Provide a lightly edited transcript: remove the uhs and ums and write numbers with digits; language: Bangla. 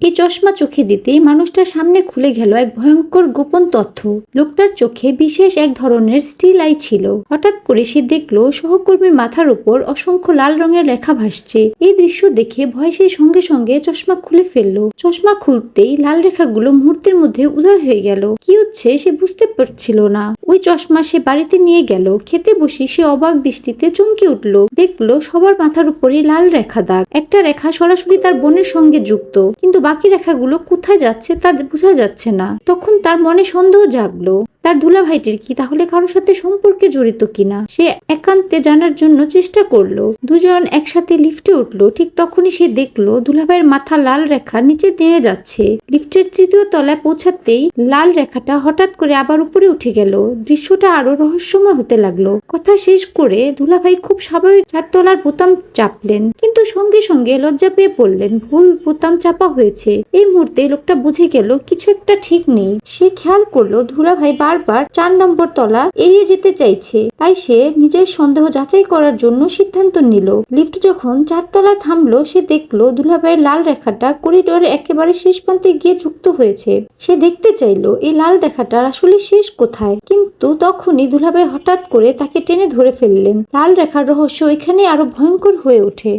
এই চশমা চোখে দিতেই মানুষটার সামনে খুলে গেল এক ভয়ঙ্কর গোপন তথ্য। লোকটার চোখে বিশেষ এক ধরনের স্টিল আই ছিল। হঠাৎ করে সে দেখলো সহকর্মীর মাথার উপর অসংখ্য লাল রঙের লেখা ভাসছে। এই দৃশ্য দেখে ভয় সে সঙ্গে সঙ্গে চশমা খুলে ফেললো। চশমা খুলতেই লাল রেখাগুলো মুহূর্তের মধ্যে উদয় হয়ে গেল। কি হচ্ছে সে বুঝতে পারছিল না। ওই চশমা সে বাড়িতে নিয়ে গেল। খেতে বসে সে অবাক দৃষ্টিতে চমকে উঠলো। দেখলো সবার মাথার উপরই লাল রেখা দাগ। একটা রেখা সরাসরি তার বোনের সঙ্গে যুক্ত, কিন্তু বাকি রেখাগুলো কোথায় যাচ্ছে তা বোঝা যাচ্ছে না। তখন তার মনে সন্দেহ জাগলো, তার দুলাভাইটির কি তাহলে কারোর সাথে সম্পর্কে জড়িত কিনা। সে একান্তে জানার জন্য চেষ্টা করলো। দুজন একসাথে লিফটে উঠলো। ঠিক তখনই সে দেখলো দুলাভাইয়ের মাথা লাল রেখার নিচে নেমে যাচ্ছে। লিফটের তৃতীয় তলায় পৌঁছাতেই লাল রেখাটা হঠাৎ করে আবার উপরে উঠে গেল। দৃশ্যটা আরো রহস্যময় হতে লাগলো। কথা শেষ করে দুলাভাই খুব স্বাভাবিক 4 তলার বোতাম চাপলেন, কিন্তু সঙ্গে সঙ্গে লজ্জা পেয়ে পড়লেন ভুল বোতাম চাপা হয়েছে। এই মুহূর্তে লোকটা বুঝে গেল কিছু একটা ঠিক নেই। সে খেয়াল করলো দুলাভাই বারবার 4 নম্বর তলা এড়িয়ে যেতে চাইছে। তাই সে নিজের সন্দেহ যাচাই করার জন্য সিদ্ধান্ত নিল। লিফট যখন 4 তলায় থামলো, সে দেখলো দুলাভাইয়ের লাল রেখাটা করিডোরে একেবারে শেষ প্রান্তে গিয়ে যুক্ত হয়েছে। সে দেখতে চাইলো এই লাল রেখাটার আসলে শেষ কোথায়, কিন্তু তখনই দুলাভাই হঠাৎ করে তাকে টেনে ধরে ফেললেন। লাল রেখার রহস্য এখানে আরো ভয়ঙ্কর হয়ে ওঠে।